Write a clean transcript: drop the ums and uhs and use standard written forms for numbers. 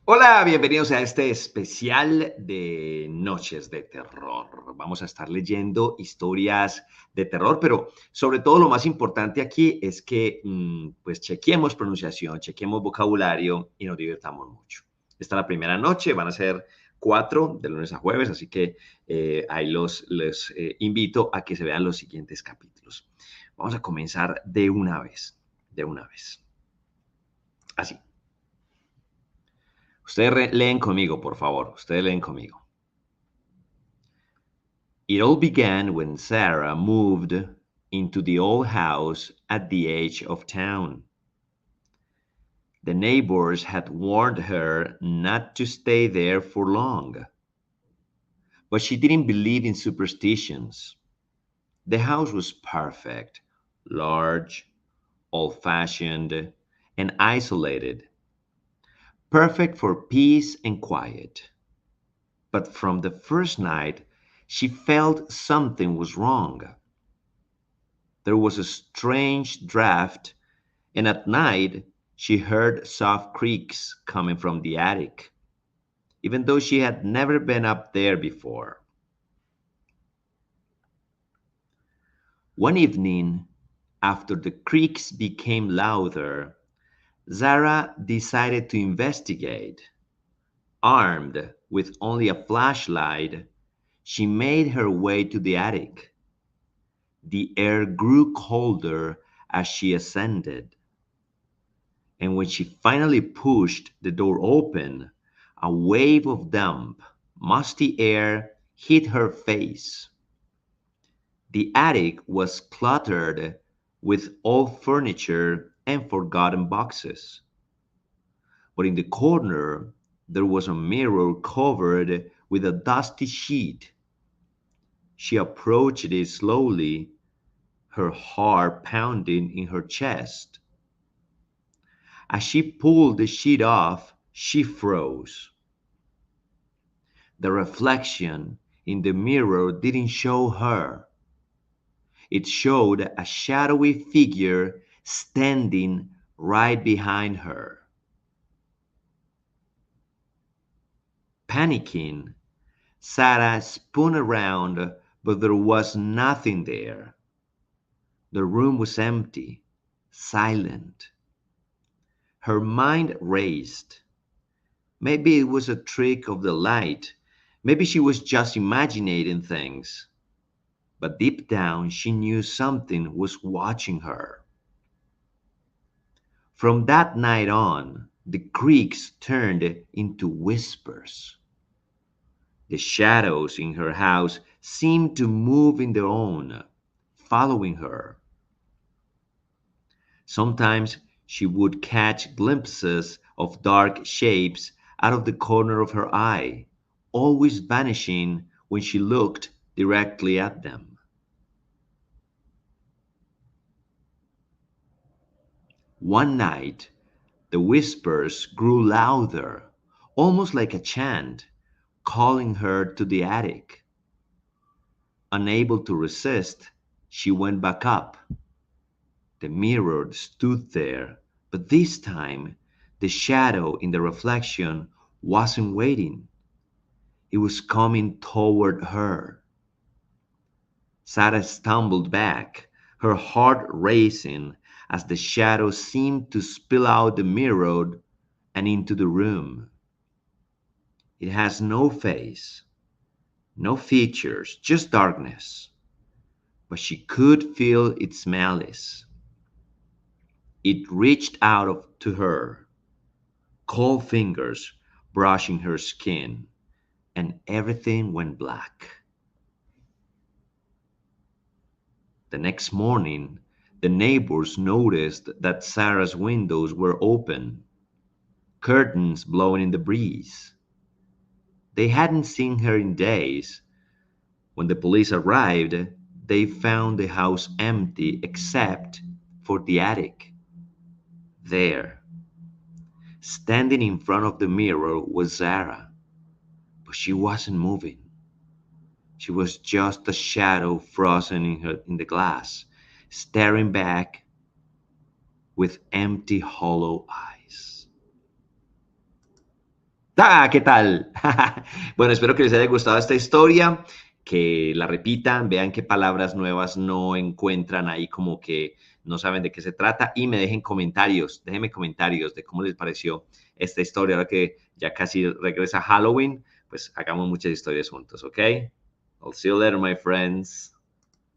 Hola, bienvenidos a este especial de Noches de Terror. Vamos a estar leyendo historias de terror, pero sobre todo lo más importante aquí es que pues chequemos pronunciación, chequemos vocabulario y nos divirtamos mucho. Esta es la primera noche, van a ser 4 de lunes a jueves, así que ahí les invito a que se vean los siguientes capítulos. Vamos a comenzar de una vez, de una vez. Así. Ustedes leen conmigo, por favor. Ustedes leen conmigo. It all began when Sarah moved into the old house at the edge of town. The neighbors had warned her not to stay there for long, but she didn't believe in superstitions. The house was perfect, large, old-fashioned, and isolated, perfect for peace and quiet. But from the first night, she felt something was wrong. There was a strange draft, and at night she heard soft creaks coming from the attic, even though she had never been up there before. One evening, after the creaks became louder, Zara decided to investigate. Armed with only a flashlight, she made her way to the attic. The air grew colder as she ascended, and when she finally pushed the door open, a wave of damp, musty air hit her face. The attic was cluttered with old furniture and forgotten boxes. But in the corner, there was a mirror covered with a dusty sheet. She approached it slowly, her heart pounding in her chest. As she pulled the sheet off, she froze. The reflection in the mirror didn't show her. It showed a shadowy figure standing right behind her. Panicking, Sarah spun around, but there was nothing there. The room was empty, silent. Her mind raced. Maybe it was a trick of the light. Maybe she was just imagining things. But deep down, she knew something was watching her. From that night on, the creaks turned into whispers. The shadows in her house seemed to move in their own, following her. Sometimes she would catch glimpses of dark shapes out of the corner of her eye, always vanishing when she looked directly at them. One night, the whispers grew louder, almost like a chant, calling her to the attic. Unable to resist, she went back up. The mirror stood there, but this time the shadow in the reflection wasn't waiting. It was coming toward her. Sarah stumbled back, her heart racing as the shadow seemed to spill out the mirror and into the room. It has no face, no features, just darkness. But she could feel its malice. It reached to her, cold fingers brushing her skin, and everything went black. The next morning, the neighbors noticed that Sarah's windows were open, curtains blowing in the breeze. They hadn't seen her in days. When the police arrived, they found the house empty except for the attic. There, standing in front of the mirror, was Sarah, but she wasn't moving. She was just a shadow frozen in the glass, staring back with empty, hollow eyes. ¡Ah! ¿Qué tal? Bueno, espero que les haya gustado esta historia, que la repitan, vean qué palabras nuevas no encuentran ahí, como que no saben de qué se trata, y me dejen comentarios, déjenme comentarios de cómo les pareció esta historia. Ahora que ya casi regresa Halloween, pues hagamos muchas historias juntos, ¿ok? I'll see you later, my friends.